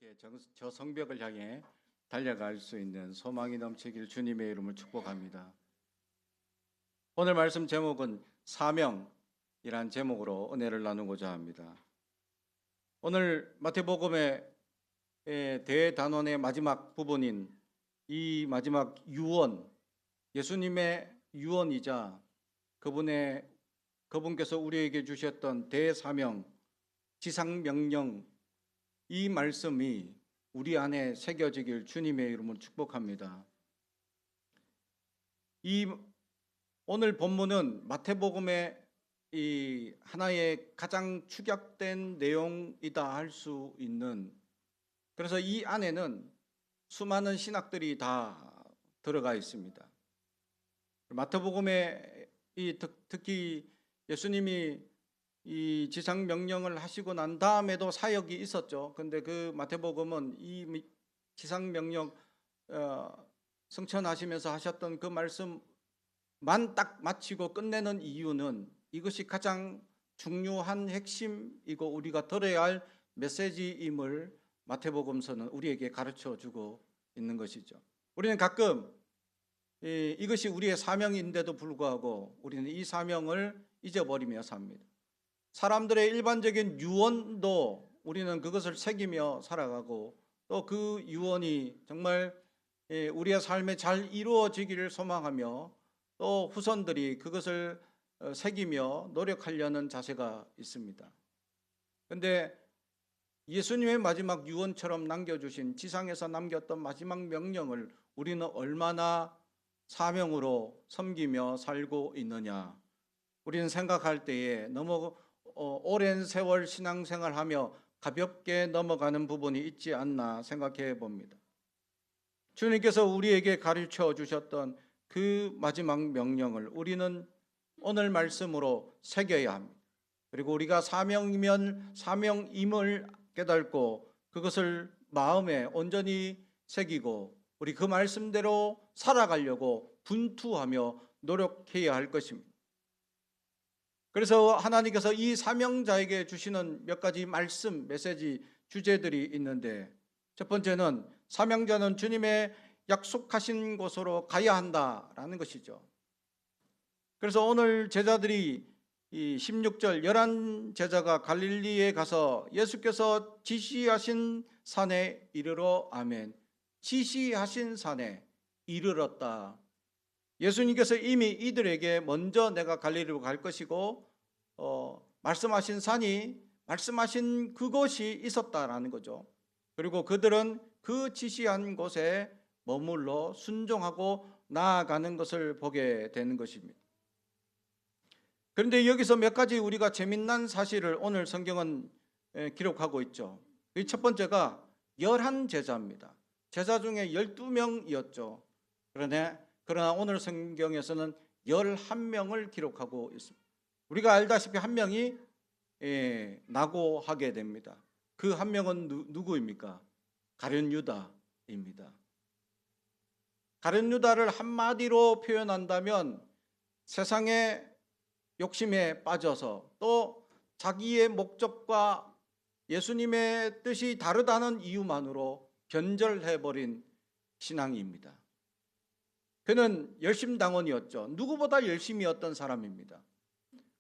이렇게 저 성벽을 향해 달려갈 수 있는 소망이 넘치길 주님의 이름을 축복합니다. 오늘 말씀 제목은 사명이란 제목으로 은혜를 나누고자 합니다. 오늘 마태복음의 대단원의 마지막 부분인 이 마지막 유언, 예수님의 유언이자 그분께서 우리에게 주셨던 대사명, 지상명령, 이 말씀이 우리 안에 새겨지길 주님의 이름으로 축복합니다. 이 오늘 본문은 마태복음의 이 하나의 가장 축약된 내용이다 할 수 있는, 그래서 이 안에는 수많은 신학들이 다 들어가 있습니다. 마태복음에 특히 예수님이 이 지상 명령을 하시고 난 다음에도 사역이 있었죠. 근데 그 마태복음은 이 지상 명령 성천하시면서 하셨던 그 말씀만 딱 마치고 끝내는 이유는 이것이 가장 중요한 핵심이고 우리가 들어야 할 메시지임을 마태복음서는 우리에게 가르쳐 주고 있는 것이죠. 우리는 가끔 이것이 우리의 사명인데도 불구하고 우리는 이 사명을 잊어버리며 삽니다. 사람들의 일반적인 유언도 우리는 그것을 새기며 살아가고, 또 그 유언이 정말 우리의 삶에 잘 이루어지기를 소망하며 또 후손들이 그것을 새기며 노력하려는 자세가 있습니다. 그런데 예수님의 마지막 유언처럼 남겨주신, 지상에서 남겼던 마지막 명령을 우리는 얼마나 사명으로 섬기며 살고 있느냐, 우리는 생각할 때에 너무 오랜 세월 신앙생활하며 가볍게 넘어가는 부분이 있지 않나 생각해 봅니다. 주님께서 우리에게 가르쳐 주셨던 그 마지막 명령을 우리는 오늘 말씀으로 새겨야 합니다. 그리고 우리가 사명임을 깨닫고 그것을 마음에 온전히 새기고 우리 그 말씀대로 살아가려고 분투하며 노력해야 할 것입니다. 그래서 하나님께서 이 사명자에게 주시는 몇 가지 말씀, 메시지, 주제들이 있는데, 첫 번째는 사명자는 주님의 약속하신 곳으로 가야 한다라는 것이죠. 그래서 오늘 제자들이 이 16절 11제자가 갈릴리에 가서 예수께서 지시하신 산에 이르러, 아멘, 지시하신 산에 이르렀다. 예수님께서 이미 이들에게 먼저 내가 갈릴리로 갈 것이고 말씀하신 산이, 말씀하신 그곳이 있었다라는 거죠. 그리고 그들은 그 지시한 곳에 머물러 순종하고 나아가는 것을 보게 되는 것입니다. 그런데 여기서 몇 가지 우리가 재미난 사실을 오늘 성경은 기록하고 있죠. 첫 번째가 11제자입니다. 제자 중에 12명이었죠. 그러나 오늘 성경에서는 11명을 기록하고 있습니다. 우리가 알다시피 한 명이 낙오하게 됩니다. 그 한 명은 누구입니까? 가룟 유다입니다. 가룟 유다를 한마디로 표현한다면 세상의 욕심에 빠져서 또 자기의 목적과 예수님의 뜻이 다르다는 이유만으로 변절해버린 신앙입니다. 그는 열심당원이었죠. 누구보다 열심이었던 사람입니다.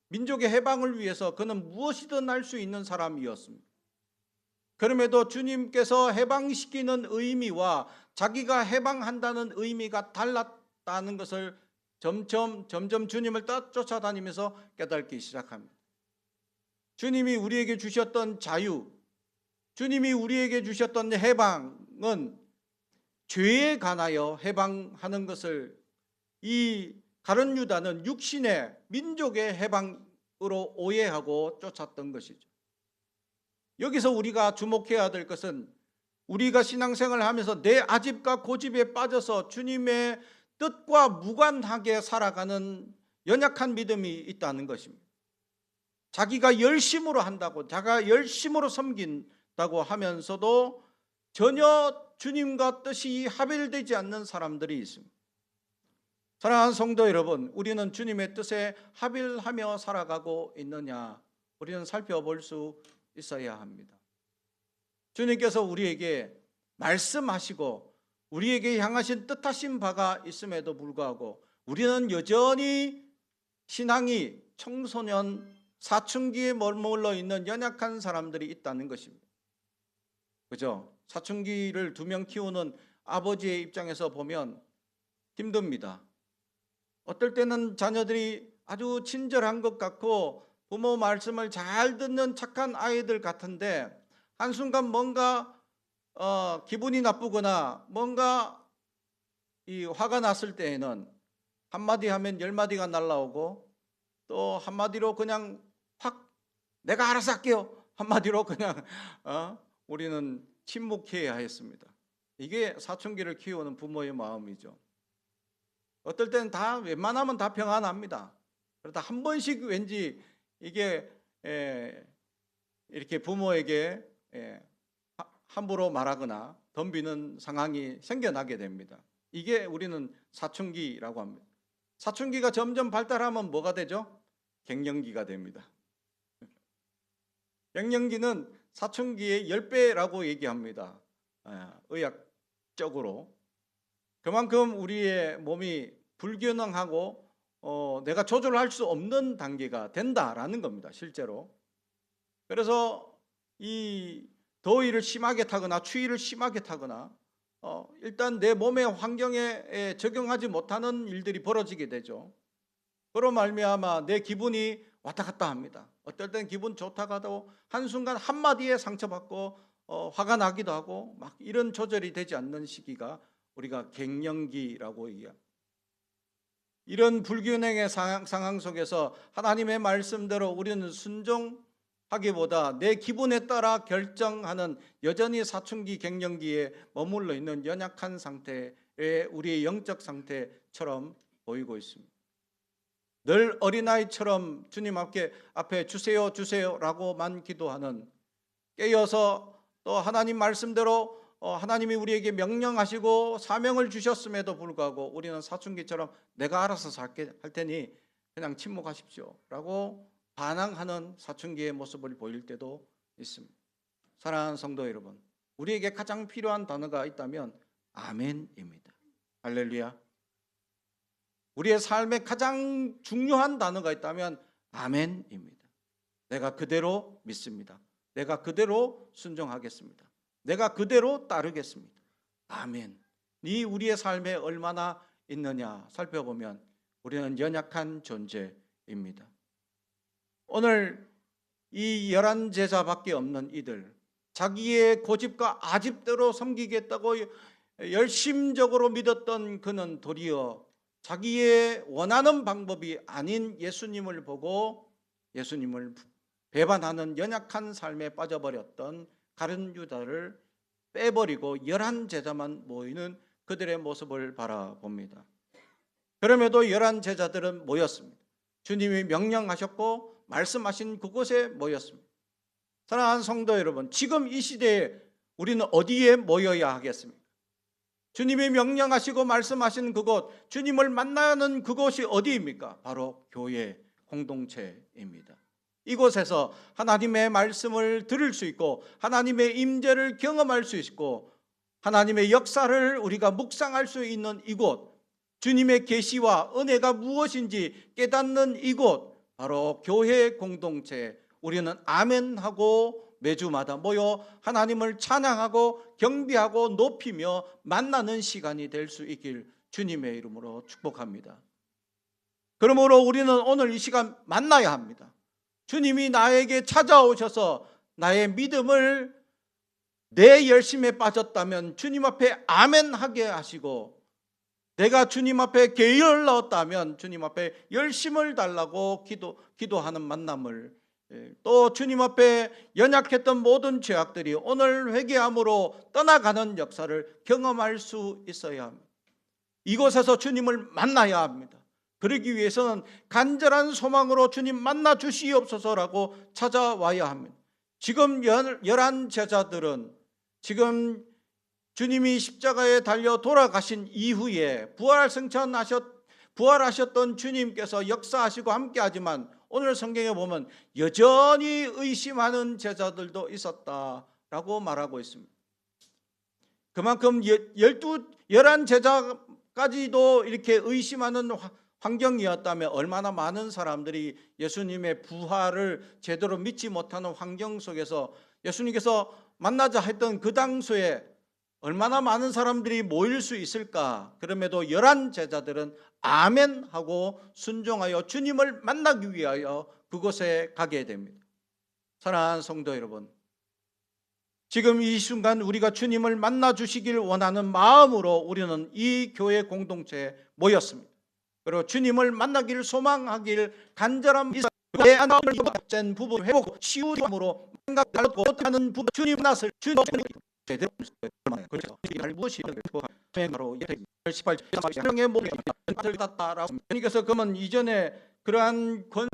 민족의 해방을 위해서 그는 무엇이든 할 수 있는 사람이었습니다. 그럼에도 주님께서 해방시키는 의미와 자기가 해방한다는 의미가 달랐다는 것을 점점 주님을 쫓아다니면서 깨닫기 시작합니다. 주님이 우리에게 주셨던 자유, 주님이 우리에게 주셨던 해방은 죄에 관하여 해방하는 것을 이 가룟 유다는 육신의 민족의 해방으로 오해하고 쫓았던 것이죠. 여기서 우리가 주목해야 될 것은 우리가 신앙생활을 하면서 내 아집과 고집에 빠져서 주님의 뜻과 무관하게 살아가는 연약한 믿음이 있다는 것입니다. 자기가 열심으로 한다고, 자기가 열심으로 섬긴다고 하면서도 전혀 주님과 뜻이 합일되지 않는 사람들이 있습니다. 사랑하는 성도 여러분, 우리는 주님의 뜻에 합일하며 살아가고 있느냐, 우리는 살펴볼 수 있어야 합니다. 주님께서 우리에게 말씀하시고 우리에게 향하신 뜻하신 바가 있음에도 불구하고 우리는 여전히 신앙이 청소년 사춘기에 머물러 있는 연약한 사람들이 있다는 것입니다. 그죠? 사춘기를 2명 키우는 아버지의 입장에서 보면 힘듭니다. 어떨 때는 자녀들이 아주 친절한 것 같고 부모 말씀을 잘 듣는 착한 아이들 같은데 한순간 뭔가 기분이 나쁘거나 뭔가 화가 났을 때에는 한마디 하면 10마디가 날라오고 또 한마디로 그냥 확 내가 알아서 할게요 한마디로 그냥 우리는 침묵해야 했습니다. 이게 사춘기를 키우는 부모의 마음이죠. 어떨 때는 다 웬만하면 다 평안합니다. 그러다 한 번씩 왠지 이게 이렇게 부모에게 함부로 말하거나 덤비는 상황이 생겨나게 됩니다. 이게 우리는 사춘기라고 합니다. 사춘기가 점점 발달하면 뭐가 되죠? 갱년기가 됩니다. 갱년기는 사춘기의 10배라고 얘기합니다. 의학적으로. 그만큼 우리의 몸이 불균형하고 내가 조절할 수 없는 단계가 된다라는 겁니다. 실제로. 그래서 이 더위를 심하게 타거나 추위를 심하게 타거나 일단 내 몸의 환경에 적용하지 못하는 일들이 벌어지게 되죠. 그로 말미암아 내 기분이 왔다 갔다 합니다. 어떨 땐 기분 좋다가 하도 한순간 한마디에 상처받고 화가 나기도 하고 막 이런 조절이 되지 않는 시기가 우리가 갱년기라고 얘기합니다. 이런 불균형의 상황 속에서 하나님의 말씀대로 우리는 순종하기보다 내 기분에 따라 결정하는 여전히 사춘기 갱년기에 머물러 있는 연약한 상태의 우리의 영적 상태처럼 보이고 있습니다. 늘 어린아이처럼 주님 앞에 주세요 주세요라고만 기도하는, 깨어서 또 하나님 말씀대로 하나님이 우리에게 명령하시고 사명을 주셨음에도 불구하고 우리는 사춘기처럼 내가 알아서 할 테니 그냥 침묵하십시오 라고 반항하는 사춘기의 모습을 보일 때도 있습니다. 사랑하는 성도 여러분, 우리에게 가장 필요한 단어가 있다면 아멘입니다. 할렐루야. 우리의 삶에 가장 중요한 단어가 있다면 아멘입니다. 내가 그대로 믿습니다. 내가 그대로 순종하겠습니다. 내가 그대로 따르겠습니다. 아멘. 이 우리의 삶에 얼마나 있느냐 살펴보면 우리는 연약한 존재입니다. 오늘 이 11제자밖에 없는 이들, 자기의 고집과 아집대로 섬기겠다고 열심적으로 믿었던 그는 도리어 자기의 원하는 방법이 아닌 예수님을 보고 예수님을 배반하는 연약한 삶에 빠져버렸던 가룟 유다를 빼버리고 11제자만 모이는 그들의 모습을 바라봅니다. 그럼에도 11제자들은 모였습니다. 주님이 명령하셨고 말씀하신 그곳에 모였습니다. 사랑하는 성도 여러분, 지금 이 시대에 우리는 어디에 모여야 하겠습니까? 주님이 명령하시고 말씀하신 그곳, 주님을 만나는 그곳이 어디입니까? 바로 교회 공동체입니다. 이곳에서 하나님의 말씀을 들을 수 있고 하나님의 임재를 경험할 수 있고 하나님의 역사를 우리가 묵상할 수 있는 이곳, 주님의 계시와 은혜가 무엇인지 깨닫는 이곳, 바로 교회 공동체. 우리는 아멘하고 매주마다 모여 하나님을 찬양하고 경배하고 높이며 만나는 시간이 될 수 있길 주님의 이름으로 축복합니다. 그러므로 우리는 오늘 이 시간 만나야 합니다. 주님이 나에게 찾아오셔서 나의 믿음을 내 열심에 빠졌다면 주님 앞에 아멘하게 하시고, 내가 주님 앞에 게을렀다면 주님 앞에 열심을 달라고 기도하는 만남을, 또 주님 앞에 연약했던 모든 죄악들이 오늘 회개함으로 떠나가는 역사를 경험할 수 있어야 합니다. 이곳에서 주님을 만나야 합니다. 그러기 위해서는 간절한 소망으로 주님 만나 주시옵소서라고 찾아와야 합니다. 지금 11제자들은 지금 주님이 십자가에 달려 돌아가신 이후에 부활하셨던 주님께서 역사하시고 함께하지만 오늘 성경에 보면 여전히 의심하는 제자들도 있었다 라고 말하고 있습니다. 그만큼 11 제자까지도 이렇게 의심하는 환경이었다면 얼마나 많은 사람들이 예수님의 부활을 제대로 믿지 못하는 환경 속에서 예수님께서 만나자 했던 그 당시에 얼마나 많은 사람들이 모일 수 있을까. 그럼에도 11 제자들은 아멘 하고 순종하여 주님을 만나기 위하여 그곳에 가게 됩니다. 사랑하는 성도 여러분, 지금 이 순간 우리가 주님을 만나 주시길 원하는 마음으로 우리는 이 교회 공동체에 모였습니다. 그리고 주님을 만나기를 소망하길 간절한 내 안을 된 부분 회복 치유함으로 생각하고 하는 부분 주님 만났을 주님 제대로 그렇죠. 무엇이 바로 18장의 몸을 받았다라고 주님께서 그러면 이전에 그러한 권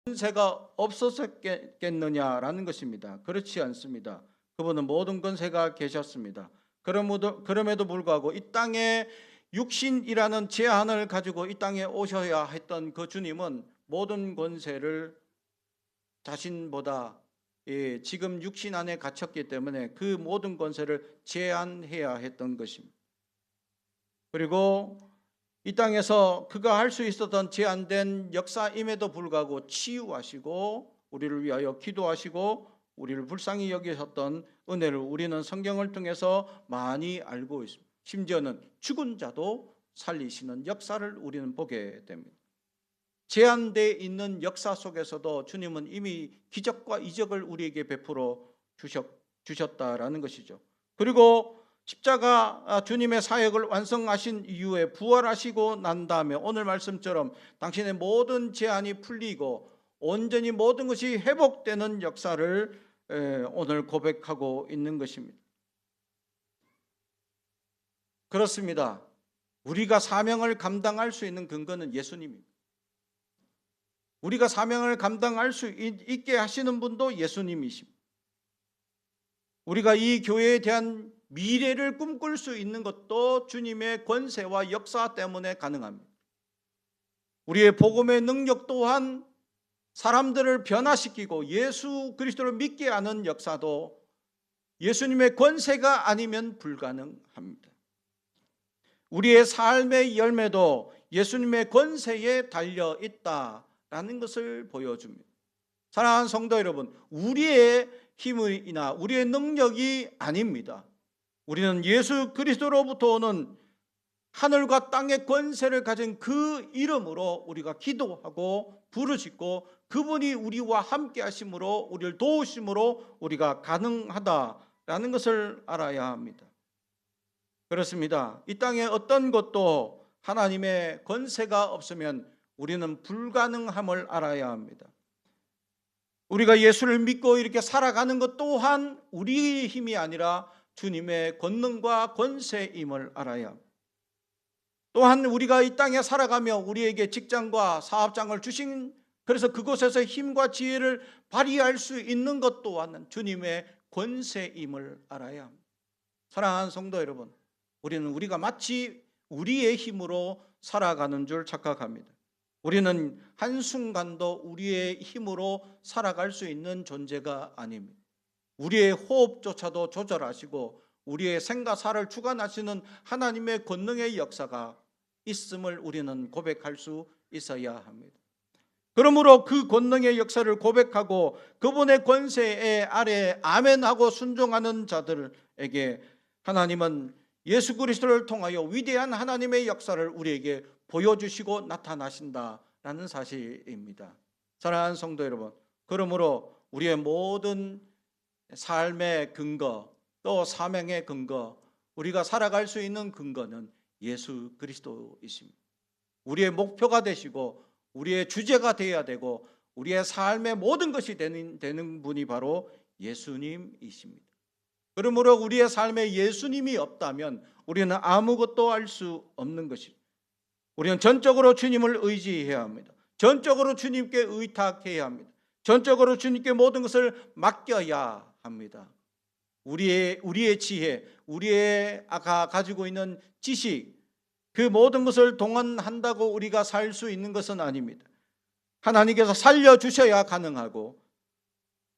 권세가 없었겠느냐라는 것입니다. 그렇지 않습니다. 그분은 모든 권세가 계셨습니다. 그럼에도 불구하고 이 땅에 육신이라는 제한을 가지고 이 땅에 오셔야 했던 그 주님은 모든 권세를 자신보다 지금 육신 안에 갇혔기 때문에 그 모든 권세를 제한해야 했던 것입니다. 그리고 이 땅에서 그가 할 수 있었던 제한된 역사임에도 불구하고 치유하시고 우리를 위하여 기도하시고 우리를 불쌍히 여기셨던 은혜를 우리는 성경을 통해서 많이 알고 있습니다. 심지어는 죽은 자도 살리시는 역사를 우리는 보게 됩니다. 제한되어 있는 역사 속에서도 주님은 이미 기적과 이적을 우리에게 베풀어 주셨다라는 것이죠. 그리고 십자가 주님의 사역을 완성하신 이후에 부활하시고 난 다음에 오늘 말씀처럼 당신의 모든 제한이 풀리고 온전히 모든 것이 회복되는 역사를 오늘 고백하고 있는 것입니다. 그렇습니다. 우리가 사명을 감당할 수 있는 근거는 예수님입니다. 우리가 사명을 감당할 수 있게 하시는 분도 예수님이십니다. 우리가 이 교회에 대한 미래를 꿈꿀 수 있는 것도 주님의 권세와 역사 때문에 가능합니다. 우리의 복음의 능력 또한 사람들을 변화시키고 예수 그리스도를 믿게 하는 역사도 예수님의 권세가 아니면 불가능합니다. 우리의 삶의 열매도 예수님의 권세에 달려 있다라는 것을 보여줍니다. 사랑하는 성도 여러분, 우리의 힘이나 우리의 능력이 아닙니다. 우리는 예수 그리스도로부터 오는 하늘과 땅의 권세를 가진 그 이름으로 우리가 기도하고 부르짖고 그분이 우리와 함께 하심으로 우리를 도우심으로 우리가 가능하다라는 것을 알아야 합니다. 그렇습니다. 이 땅에 어떤 것도 하나님의 권세가 없으면 우리는 불가능함을 알아야 합니다. 우리가 예수를 믿고 이렇게 살아가는 것 또한 우리의 힘이 아니라 주님의 권능과 권세임을 알아야 합니다. 또한 우리가 이 땅에 살아가며 우리에게 직장과 사업장을 주신 그래서 그곳에서 힘과 지혜를 발휘할 수 있는 것 또한 주님의 권세임을 알아야 합니다. 사랑하는 성도 여러분, 우리가 마치 우리의 힘으로 살아가는 줄 착각합니다. 우리는 한순간도 우리의 힘으로 살아갈 수 있는 존재가 아닙니다. 우리의 호흡조차도 조절하시고 우리의 생사를 주관하시는 하나님의 권능의 역사가 있음을 우리는 고백할 수 있어야 합니다. 그러므로 그 권능의 역사를 고백하고 그분의 권세에 아래 아멘하고 순종하는 자들에게 하나님은 예수 그리스도를 통하여 위대한 하나님의 역사를 우리에게 보여주시고 나타나신다라는 사실입니다. 사랑하는 성도 여러분, 그러므로 우리의 모든 삶의 근거, 또 사명의 근거, 우리가 살아갈 수 있는 근거는 예수 그리스도이십니다. 우리의 목표가 되시고 우리의 주제가 되어야 되고 우리의 삶의 모든 것이 되는 분이 바로 예수님이십니다. 그러므로 우리의 삶에 예수님이 없다면 우리는 아무것도 할 수 없는 것입니다. 우리는 전적으로 주님을 의지해야 합니다. 전적으로 주님께 의탁해야 합니다. 전적으로 주님께 모든 것을 맡겨야 합니다. 우리의 지혜, 우리가 가지고 있는 지식, 그 모든 것을 동원한다고 우리가 살 수 있는 것은 아닙니다. 하나님께서 살려주셔야 가능하고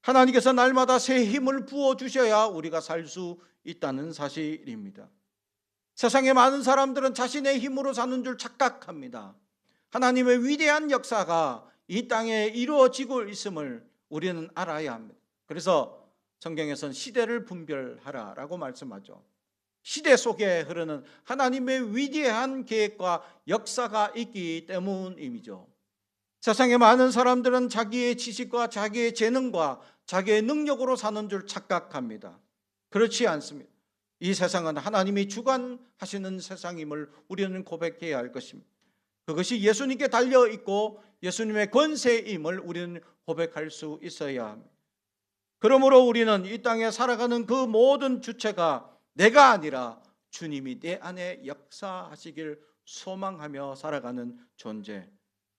하나님께서 날마다 새 힘을 부어주셔야 우리가 살 수 있다는 사실입니다. 세상의 많은 사람들은 자신의 힘으로 사는 줄 착각합니다. 하나님의 위대한 역사가 이 땅에 이루어지고 있음을 우리는 알아야 합니다. 그래서 성경에서는 시대를 분별하라라고 말씀하죠. 시대 속에 흐르는 하나님의 위대한 계획과 역사가 있기 때문이죠. 세상의 많은 사람들은 자기의 지식과 자기의 재능과 자기의 능력으로 사는 줄 착각합니다. 그렇지 않습니다. 이 세상은 하나님이 주관하시는 세상임을 우리는 고백해야 할 것입니다. 그것이 예수님께 달려있고 예수님의 권세임을 우리는 고백할 수 있어야 합니다. 그러므로 우리는 이 땅에 살아가는 그 모든 주체가 내가 아니라 주님이 내 안에 역사하시길 소망하며 살아가는 존재,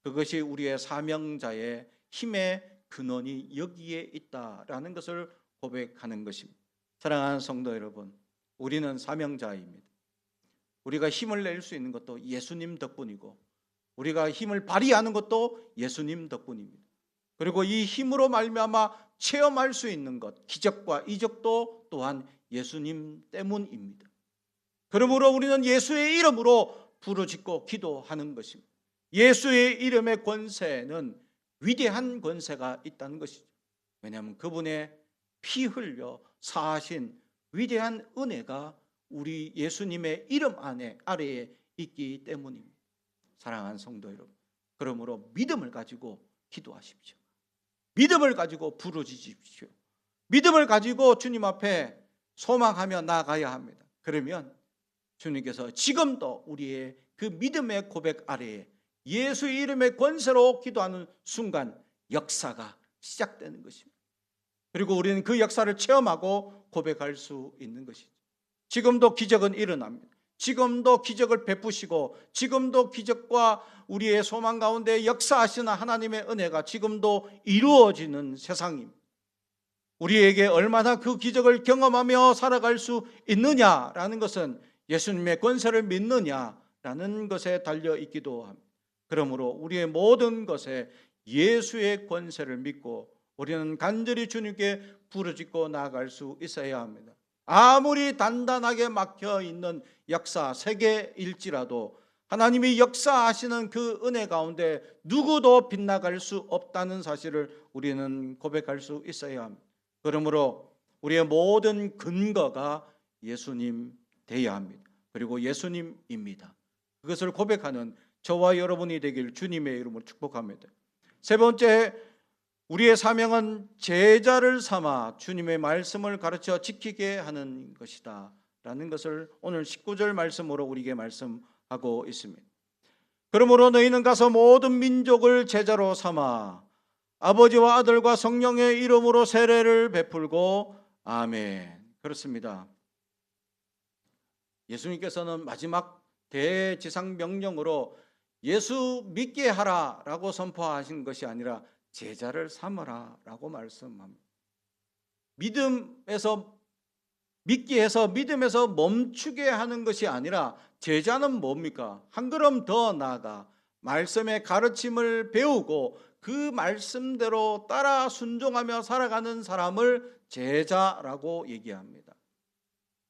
그것이 우리의 사명자의 힘의 근원이 여기에 있다라는 것을 고백하는 것입니다. 사랑하는 성도 여러분, 우리는 사명자입니다. 우리가 힘을 낼 수 있는 것도 예수님 덕분이고 우리가 힘을 발휘하는 것도 예수님 덕분입니다. 그리고 이 힘으로 말미암아 체험할 수 있는 것, 기적과 이적도 또한 예수님 때문입니다. 그러므로 우리는 예수의 이름으로 부르짖고 기도하는 것입니다. 예수의 이름의 권세는 위대한 권세가 있다는 것이죠. 왜냐하면 그분의 피 흘려 사하신 위대한 은혜가 우리 예수님의 이름 아래에 있기 때문입니다. 사랑하는 성도 여러분, 그러므로 믿음을 가지고 기도하십시오. 믿음을 가지고 부르짖으십시오. 믿음을 가지고 주님 앞에 소망하며 나아가야 합니다. 그러면 주님께서 지금도 우리의 그 믿음의 고백 아래에 예수의 이름의 권세로 기도하는 순간 역사가 시작되는 것입니다. 그리고 우리는 그 역사를 체험하고 고백할 수 있는 것이죠. 지금도 기적은 일어납니다. 지금도 기적을 베푸시고 지금도 기적과 우리의 소망 가운데 역사하시는 하나님의 은혜가 지금도 이루어지는 세상입니다. 우리에게 얼마나 그 기적을 경험하며 살아갈 수 있느냐라는 것은 예수님의 권세를 믿느냐라는 것에 달려 있기도 합니다. 그러므로 우리의 모든 것에 예수의 권세를 믿고 우리는 간절히 주님께 부르짖고 나아갈 수 있어야 합니다. 아무리 단단하게 막혀 있는 역사 세계일지라도 하나님이 역사하시는 그 은혜 가운데 누구도 빗나갈 수 없다는 사실을 우리는 고백할 수 있어야 합니다. 그러므로 우리의 모든 근거가 예수님 되어야 합니다. 그리고 예수님입니다. 그것을 고백하는 저와 여러분이 되길 주님의 이름으로 축복합니다. 세 번째, 우리의 사명은 제자를 삼아 주님의 말씀을 가르쳐 지키게 하는 것이다 라는 것을 오늘 19절 말씀으로 우리에게 말씀하고 있습니다. 그러므로 너희는 가서 모든 민족을 제자로 삼아 아버지와 아들과 성령의 이름으로 세례를 베풀고 아멘. 그렇습니다. 예수님께서는 마지막 대지상 명령으로 예수 믿게 하라라고 선포하신 것이 아니라 제자를 삼으라라고 말씀합니다. 믿게 해서 믿음에서 멈추게 하는 것이 아니라 제자는 뭡니까? 한 걸음 더 나아가 말씀의 가르침을 배우고 그 말씀대로 따라 순종하며 살아가는 사람을 제자라고 얘기합니다.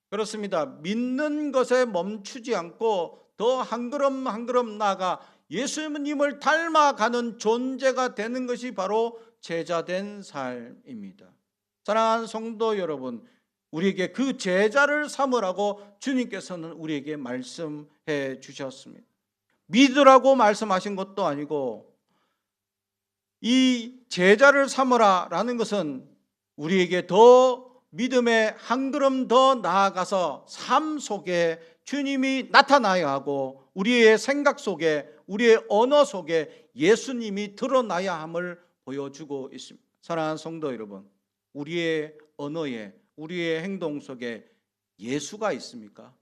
그렇습니다. 믿는 것에 멈추지 않고 더 한 걸음 한 걸음 나아가 예수님을 닮아가는 존재가 되는 것이 바로 제자된 삶입니다. 사랑하는 성도 여러분, 우리에게 그 제자를 삼으라고 주님께서는 우리에게 말씀해 주셨습니다. 믿으라고 말씀하신 것도 아니고, 이 제자를 삼으라라는 것은 우리에게 더 믿음의 한 걸음 더 나아가서 삶 속에 주님이 나타나야 하고, 우리의 생각 속에, 우리의 언어 속에 예수님이 드러나야 함을 보여주고 있습니다. 사랑하는 성도 여러분, 우리의 언어에, 우리의 행동 속에 예수가 있습니까?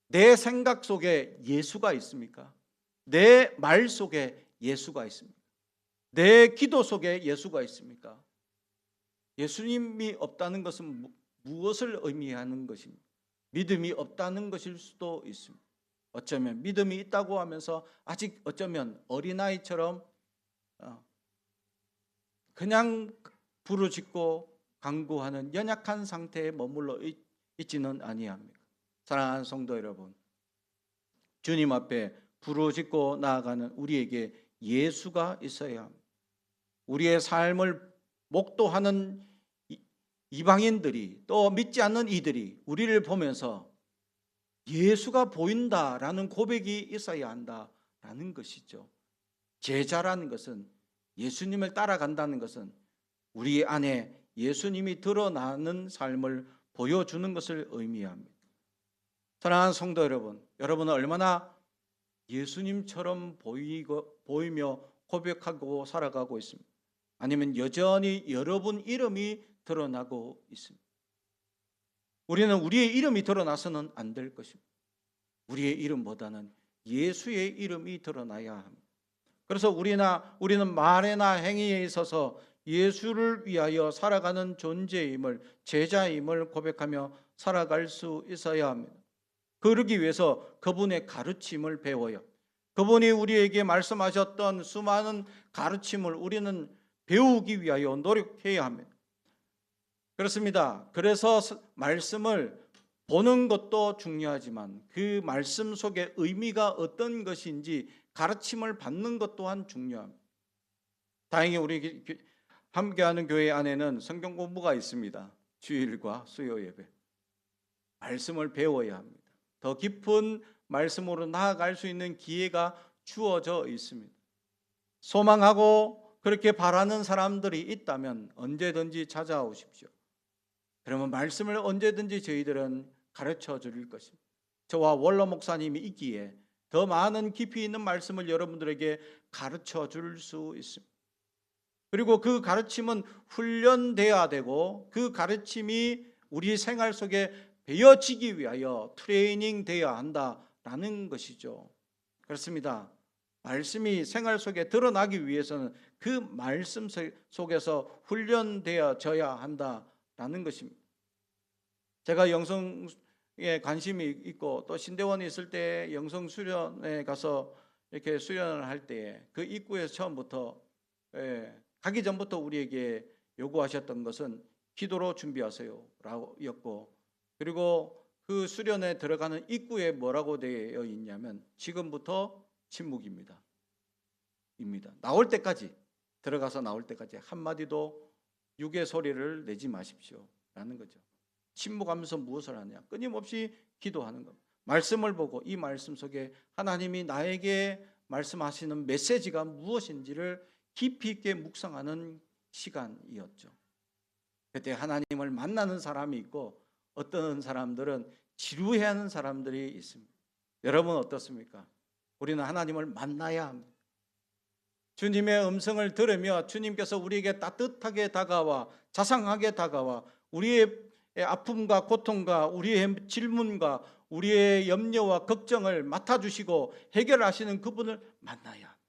내 생각 속에 예수가 있습니까? 내 말 속에 예수가 있습니까? 내 기도 속에 예수가 있습니까? 예수님이 없다는 것은 무엇을 의미하는 것입니까? 믿음이 없다는 것일 수도 있습니다. 어쩌면 믿음이 있다고 하면서 아직 어쩌면 어린아이처럼 그냥 부르짖고 간구하는 연약한 상태에 머물러 있지는 아니합니까? 사랑하는 성도 여러분, 주님 앞에 부르짖고 나아가는 우리에게 예수가 있어야 합니다. 우리의 삶을 목도하는 이방인들이, 또 믿지 않는 이들이 우리를 보면서 예수가 보인다라는 고백이 있어야 한다라는 것이죠. 제자라는 것은, 예수님을 따라간다는 것은 우리 안에 예수님이 드러나는 삶을 보여주는 것을 의미합니다. 사랑하는 성도 여러분, 여러분은 얼마나 예수님처럼 보이며 고백하고 살아가고 있습니다? 아니면 여전히 여러분 이름이 드러나고 있습니다? 우리는 우리의 이름이 드러나서는 안 될 것입니다. 우리의 이름보다는 예수의 이름이 드러나야 합니다. 그래서 우리는 말이나 행위에 있어서 예수를 위하여 살아가는 존재임을, 제자임을 고백하며 살아갈 수 있어야 합니다. 그러기 위해서 그분의 가르침을 배워요. 그분이 우리에게 말씀하셨던 수많은 가르침을 우리는 배우기 위하여 노력해야 합니다. 그렇습니다. 그래서 말씀을 보는 것도 중요하지만 그 말씀 속에 의미가 어떤 것인지 가르침을 받는 것 또한 중요합니다. 다행히 우리 함께하는 교회 안에는 성경 공부가 있습니다. 주일과 수요 예배. 말씀을 배워야 합니다. 더 깊은 말씀으로 나아갈 수 있는 기회가 주어져 있습니다. 소망하고 그렇게 바라는 사람들이 있다면 언제든지 찾아오십시오. 그러면 말씀을 언제든지 저희들은 가르쳐 드릴 것입니다. 저와 원로 목사님이 있기에 더 많은 깊이 있는 말씀을 여러분들에게 가르쳐 줄 수 있습니다. 그리고 그 가르침은 훈련돼야 되고, 그 가르침이 우리 생활 속에 배워지기 위하여 트레이닝 되어야 한다라는 것이죠. 그렇습니다. 말씀이 생활 속에 드러나기 위해서는 그 말씀 속에서 훈련되어져야 한다라는 것입니다. 제가 영성에 관심이 있고 또 신대원에 있을 때 영성 수련에 가서 이렇게 수련을 할 때 그 입구에서 처음부터 가기 전부터 우리에게 요구하셨던 것은 기도로 준비하세요 라고 였고, 그리고 그 수련에 들어가는 입구에 뭐라고 되어 있냐면 지금부터 침묵입니다. 나올 때까지, 들어가서 나올 때까지 한마디도 육의 소리를 내지 마십시오 라는 거죠. 침묵하면서 무엇을 하냐? 끊임없이 기도하는 겁니다. 말씀을 보고 이 말씀 속에 하나님이 나에게 말씀하시는 메시지가 무엇인지를 깊이 있게 묵상하는 시간이었죠. 그때 하나님을 만나는 사람이 있고 어떤 사람들은 지루해하는 사람들이 있습니다. 여러분 어떻습니까? 우리는 하나님을 만나야 합니다. 주님의 음성을 들으며 주님께서 우리에게 따뜻하게 다가와 자상하게 다가와 우리의 아픔과 고통과 우리의 질문과 우리의 염려와 걱정을 맡아주시고 해결하시는 그분을 만나야 합니다.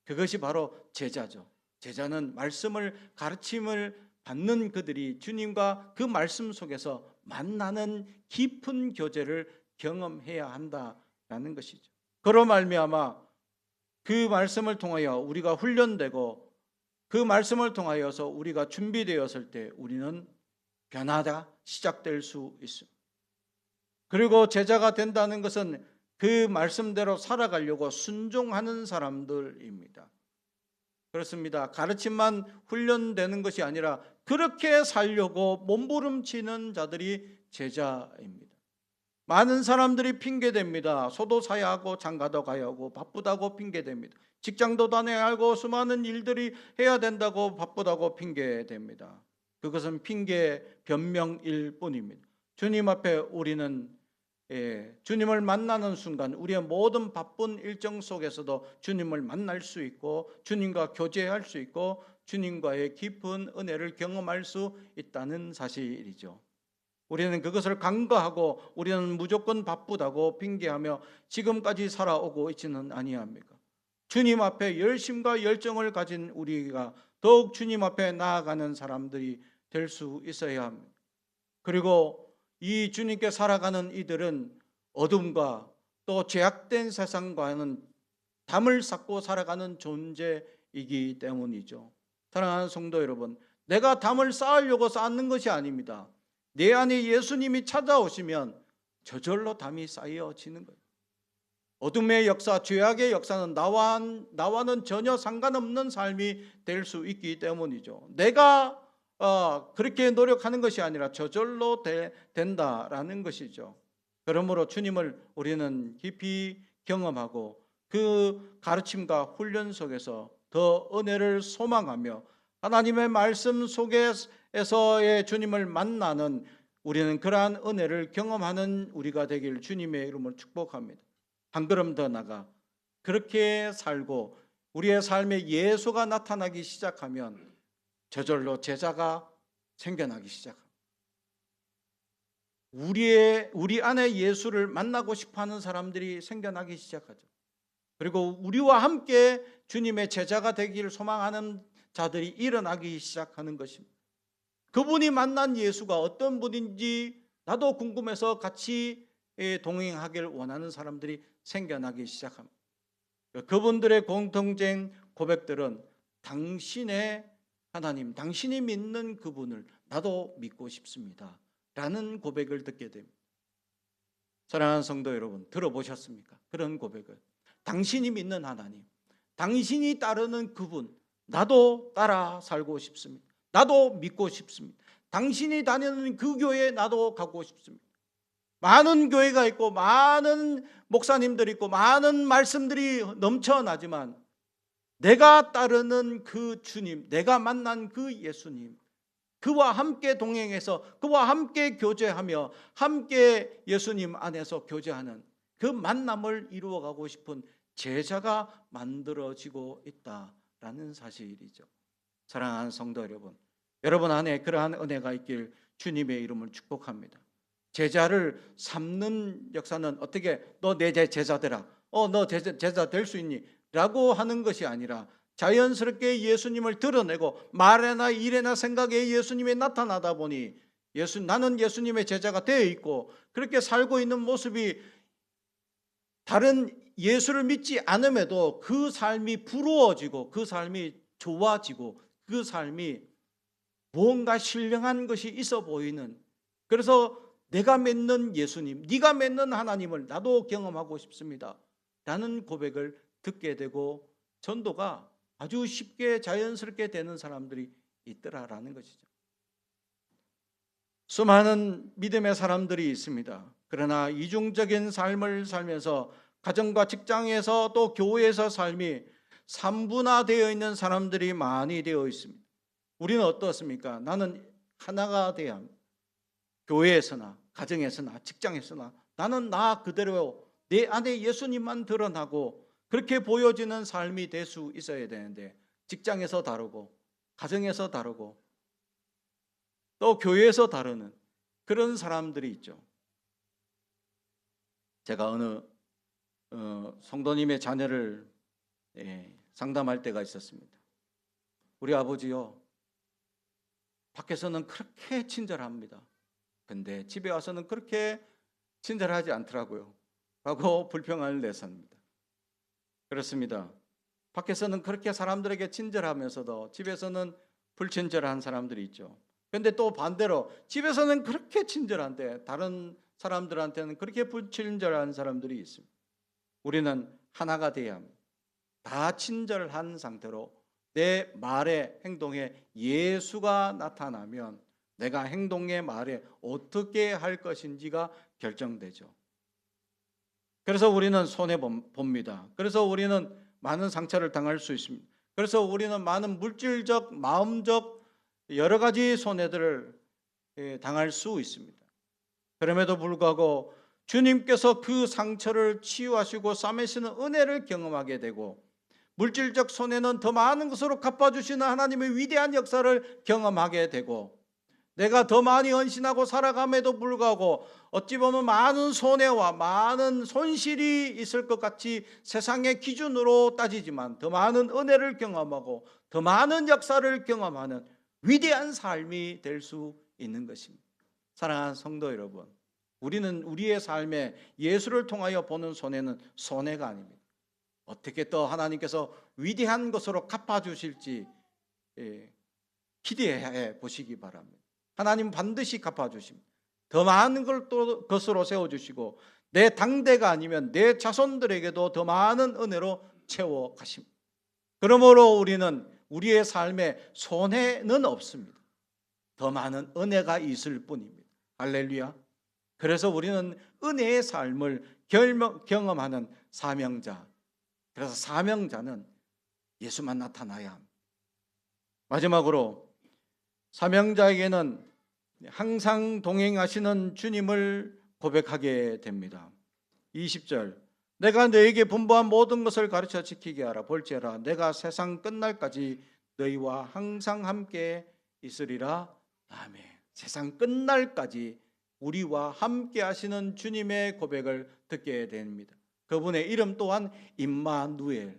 그것이 바로 제자죠. 제자는 말씀을, 가르침을 받는 그들이 주님과 그 말씀 속에서 만나는 깊은 교제를 경험해야 한다라는 것이죠. 그로 말미암아 그 말씀을 통하여 우리가 훈련되고 그 말씀을 통하여서 우리가 준비되었을 때 우리는 변화가 시작될 수 있습니다. 그리고 제자가 된다는 것은 그 말씀대로 살아가려고 순종하는 사람들입니다. 그렇습니다. 가르침만 훈련되는 것이 아니라 그렇게 살려고 몸부림치는 자들이 제자입니다. 많은 사람들이 핑계댑니다. 소도 사야 하고 장가도 가야 하고 바쁘다고 핑계댑니다. 직장도 다녀야 하고 수많은 일들이 해야 된다고 바쁘다고 핑계댑니다. 그것은 핑계 변명일 뿐입니다. 주님 앞에 우리는 주님을 만나는 순간 우리의 모든 바쁜 일정 속에서도 주님을 만날 수 있고 주님과 교제할 수 있고 주님과의 깊은 은혜를 경험할 수 있다는 사실이죠. 우리는 그것을 간과하고 우리는 무조건 바쁘다고 핑계하며 지금까지 살아오고 있지는 아니합니까? 주님 앞에 열심과 열정을 가진 우리가 더욱 주님 앞에 나아가는 사람들이 될 수 있어야 합니다. 그리고 이 주님께 살아가는 이들은 어둠과 또 죄악된 세상과는 담을 쌓고 살아가는 존재이기 때문이죠. 사랑하는 성도 여러분, 내가 담을 쌓으려고 쌓는 것이 아닙니다. 내 안에 예수님이 찾아오시면 저절로 담이 쌓여지는 거예요. 어둠의 역사, 죄악의 역사는 나와는 전혀 상관없는 삶이 될 수 있기 때문이죠. 내가 그렇게 노력하는 것이 아니라 저절로 된다라는 것이죠. 그러므로 주님을 우리는 깊이 경험하고 그 가르침과 훈련 속에서 더 은혜를 소망하며 하나님의 말씀 속에서의 주님을 만나는 우리는 그러한 은혜를 경험하는 우리가 되길 주님의 이름으로 축복합니다. 한 걸음 더 나가 그렇게 살고 우리의 삶에 예수가 나타나기 시작하면 저절로 제자가 생겨나기 시작합니다. 우리 안에 예수를 만나고 싶어하는 사람들이 생겨나기 시작하죠. 그리고 우리와 함께 주님의 제자가 되기를 소망하는 자들이 일어나기 시작하는 것입니다. 그분이 만난 예수가 어떤 분인지 나도 궁금해서 같이 동행하기를 원하는 사람들이 생겨나기 시작합니다. 그분들의 공통된 고백들은 당신의 하나님, 당신이 믿는 그분을 나도 믿고 싶습니다 라는 고백을 듣게 됩니다. 사랑하는 성도 여러분, 들어보셨습니까? 그런 고백을. 당신이 믿는 하나님, 당신이 따르는 그분, 나도 따라 살고 싶습니다. 나도 믿고 싶습니다. 당신이 다니는 그 교회에 나도 가고 싶습니다. 많은 교회가 있고 많은 목사님들이 있고 많은 말씀들이 넘쳐나지만 내가 따르는 그 주님, 내가 만난 그 예수님, 그와 함께 동행해서 그와 함께 교제하며 함께 예수님 안에서 교제하는 그 만남을 이루어가고 싶은 제자가 만들어지고 있다라는 사실이죠. 사랑하는 성도 여러분, 여러분 안에 그러한 은혜가 있길 주님의 이름을 축복합니다. 제자를 삼는 역사는 어떻게 너 내 제자되라, 너 제자 될 수 있니? 라고 하는 것이 아니라 자연스럽게 예수님을 드러내고 말에나 일에나 생각에 예수님이 나타나다 보니 나는 예수님의 제자가 되어 있고 그렇게 살고 있는 모습이 다른 예수를 믿지 않음에도 그 삶이 부러워지고 그 삶이 좋아지고 그 삶이 무언가 신령한 것이 있어 보이는, 그래서 내가 믿는 예수님, 네가 믿는 하나님을 나도 경험하고 싶습니다 라는 고백을 듣게 되고 전도가 아주 쉽게 자연스럽게 되는 사람들이 있더라라는 것이죠. 수많은 믿음의 사람들이 있습니다. 그러나 이중적인 삶을 살면서 가정과 직장에서 또 교회에서 삶이 삼분화되어 있는 사람들이 많이 되어 있습니다. 우리는 어떻습니까? 나는 하나가 돼야 합니다. 교회에서나 가정에서나 직장에서나 나는 나 그대로 내 안에 예수님만 드러나고 그렇게 보여지는 삶이 될 수 있어야 되는데 직장에서 다르고 가정에서 다르고 또 교회에서 다루는 그런 사람들이 있죠. 제가 어느 성도님의 자녀를 상담할 때가 있었습니다. 우리 아버지요, 밖에서는 그렇게 친절합니다. 근데 집에 와서는 그렇게 친절하지 않더라고요 라고 불평을 내셨습니다. 그렇습니다. 밖에서는 그렇게 사람들에게 친절하면서도 집에서는 불친절한 사람들이 있죠. 그런데 또 반대로 집에서는 그렇게 친절한데 다른 사람들한테는 그렇게 불친절한 사람들이 있습니다. 우리는 하나가 되어야 합니다. 다 친절한 상태로 내 말에 행동에 예수가 나타나면 내가 행동에 말에 어떻게 할 것인지가 결정되죠. 그래서 우리는 손해봅니다. 그래서 우리는 많은 상처를 당할 수 있습니다. 그래서 우리는 많은 물질적, 마음적 여러 가지 손해들을 당할 수 있습니다. 그럼에도 불구하고 주님께서 그 상처를 치유하시고 싸매시는 은혜를 경험하게 되고 물질적 손해는 더 많은 것으로 갚아주시는 하나님의 위대한 역사를 경험하게 되고 내가 더 많이 헌신하고 살아감에도 불구하고 어찌 보면 많은 손해와 많은 손실이 있을 것 같이 세상의 기준으로 따지지만 더 많은 은혜를 경험하고 더 많은 역사를 경험하는 위대한 삶이 될 수 있는 것입니다. 사랑하는 성도 여러분, 우리는 우리의 삶에 예수를 통하여 보는 손해는 손해가 아닙니다. 어떻게 또 하나님께서 위대한 것으로 갚아주실지 기대해 보시기 바랍니다. 하나님 반드시 갚아주십니다. 더 많은 것으로 세워주시고 내 당대가 아니면 내 자손들에게도 더 많은 은혜로 채워가십니다. 그러므로 우리는 우리의 삶에 손해는 없습니다. 더 많은 은혜가 있을 뿐입니다. 할렐루야. 그래서 우리는 은혜의 삶을 경험하는 사명자. 그래서 사명자는 예수만 나타나야 합니다. 마지막으로 사명자에게는 항상 동행하시는 주님을 고백하게 됩니다. 20절, 내가 너에게 분부한 모든 것을 가르쳐 지키게 하라. 볼지어라 내가 세상 끝날까지 너희와 항상 함께 있으리라. 아멘. 세상 끝날까지 우리와 함께 하시는 주님의 고백을 듣게 됩니다. 그분의 이름 또한 임마누엘,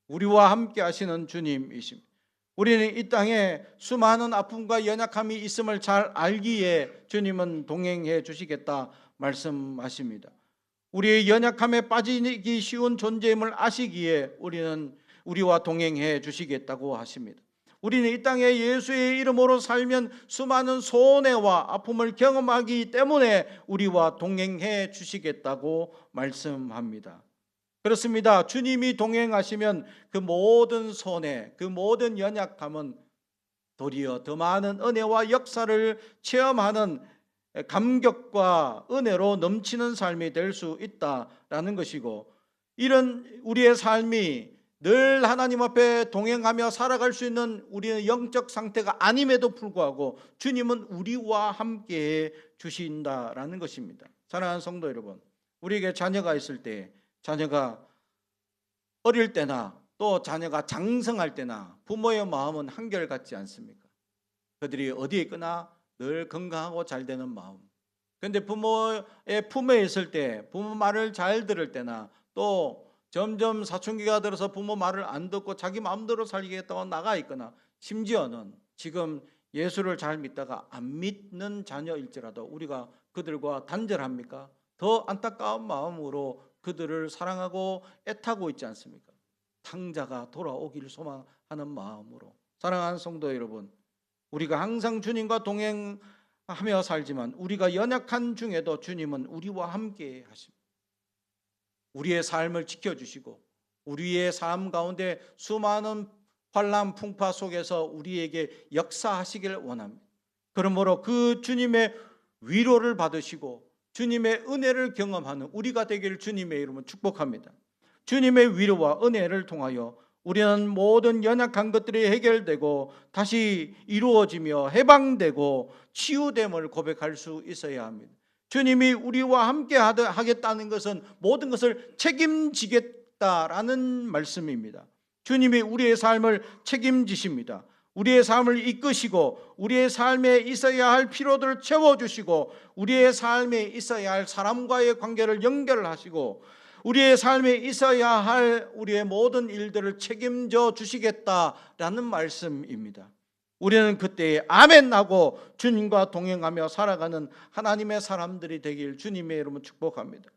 우리와 함께 하시는 주님이십니다. 우리는 이 땅에 수많은 아픔과 연약함이 있음을 잘 알기에 주님은 동행해 주시겠다 말씀하십니다. 우리의 연약함에 빠지기 쉬운 존재임을 아시기에 우리는 우리와 동행해 주시겠다고 하십니다. 우리는 이 땅에 예수의 이름으로 살면 수많은 손해와 아픔을 경험하기 때문에 우리와 동행해 주시겠다고 말씀합니다. 그렇습니다. 주님이 동행하시면 그 모든 손해, 그 모든 연약함은 도리어 더 많은 은혜와 역사를 체험하는 감격과 은혜로 넘치는 삶이 될 수 있다라는 것이고, 이런 우리의 삶이 늘 하나님 앞에 동행하며 살아갈 수 있는 우리의 영적 상태가 아님에도 불구하고 주님은 우리와 함께 주신다라는 것입니다. 사랑하는 성도 여러분, 우리에게 자녀가 있을 때, 자녀가 어릴 때나 또 자녀가 장성할 때나 부모의 마음은 한결같지 않습니까? 그들이 어디에 있거나 늘 건강하고 잘 되는 마음. 그런데 부모의 품에 있을 때, 부모 말을 잘 들을 때나 또 점점 사춘기가 들어서 부모 말을 안 듣고 자기 마음대로 살겠다고 나가 있거나, 심지어는 지금 예수를 잘 믿다가 안 믿는 자녀일지라도 우리가 그들과 단절합니까? 더 안타까운 마음으로 그들을 사랑하고 애타고 있지 않습니까? 탕자가 돌아오기를 소망하는 마음으로. 사랑하는 성도 여러분, 우리가 항상 주님과 동행하며 살지만 우리가 연약한 중에도 주님은 우리와 함께 하십니다. 우리의 삶을 지켜주시고 우리의 삶 가운데 수많은 환난 풍파 속에서 우리에게 역사하시길 원합니다. 그러므로 그 주님의 위로를 받으시고 주님의 은혜를 경험하는 우리가 되기를 주님의 이름으로 축복합니다. 주님의 위로와 은혜를 통하여 우리는 모든 연약한 것들이 해결되고 다시 이루어지며 해방되고 치유됨을 고백할 수 있어야 합니다. 주님이 우리와 함께 하겠다는 것은 모든 것을 책임지겠다라는 말씀입니다. 주님이 우리의 삶을 책임지십니다. 우리의 삶을 이끄시고 우리의 삶에 있어야 할 필요들을 채워주시고 우리의 삶에 있어야 할 사람과의 관계를 연결하시고 우리의 삶에 있어야 할 우리의 모든 일들을 책임져 주시겠다라는 말씀입니다. 우리는 그때에 아멘 하고 주님과 동행하며 살아가는 하나님의 사람들이 되길 주님의 이름으로 축복합니다.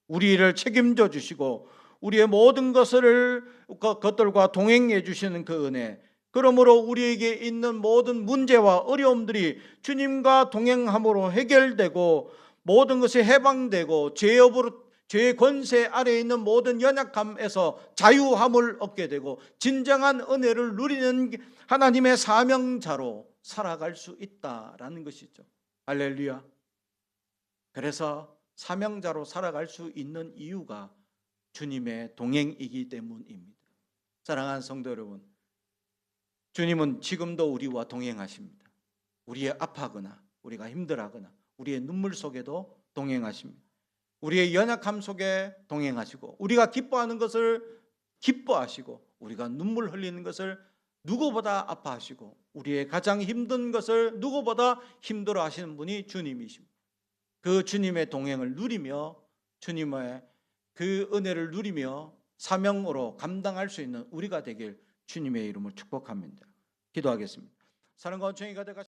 우리를 책임져 주시고 우리의 모든 것들과 동행해 주시는 그 은혜, 그러므로 우리에게 있는 모든 문제와 어려움들이 주님과 동행함으로 해결되고 모든 것이 해방되고 죄의 권세 아래에 있는 모든 연약함에서 자유함을 얻게 되고 진정한 은혜를 누리는 하나님의 사명자로 살아갈 수 있다라는 것이죠. 할렐루야. 그래서 사명자로 살아갈 수 있는 이유가 주님의 동행이기 때문입니다. 사랑하는 성도 여러분, 주님은 지금도 우리와 동행하십니다. 우리의 아파하거나 우리가 힘들어하거나 우리의 눈물 속에도 동행하십니다. 우리의 연약함 속에 동행하시고 우리가 기뻐하는 것을 기뻐하시고 우리가 눈물 흘리는 것을 누구보다 아파하시고 우리의 가장 힘든 것을 누구보다 힘들어하시는 분이 주님이십니다. 그 주님의 동행을 누리며 주님의 그 은혜를 누리며 사명으로 감당할 수 있는 우리가 되길 주님의 이름으로 축복합니다. 기도하겠습니다. 사랑과 은총이 가득하신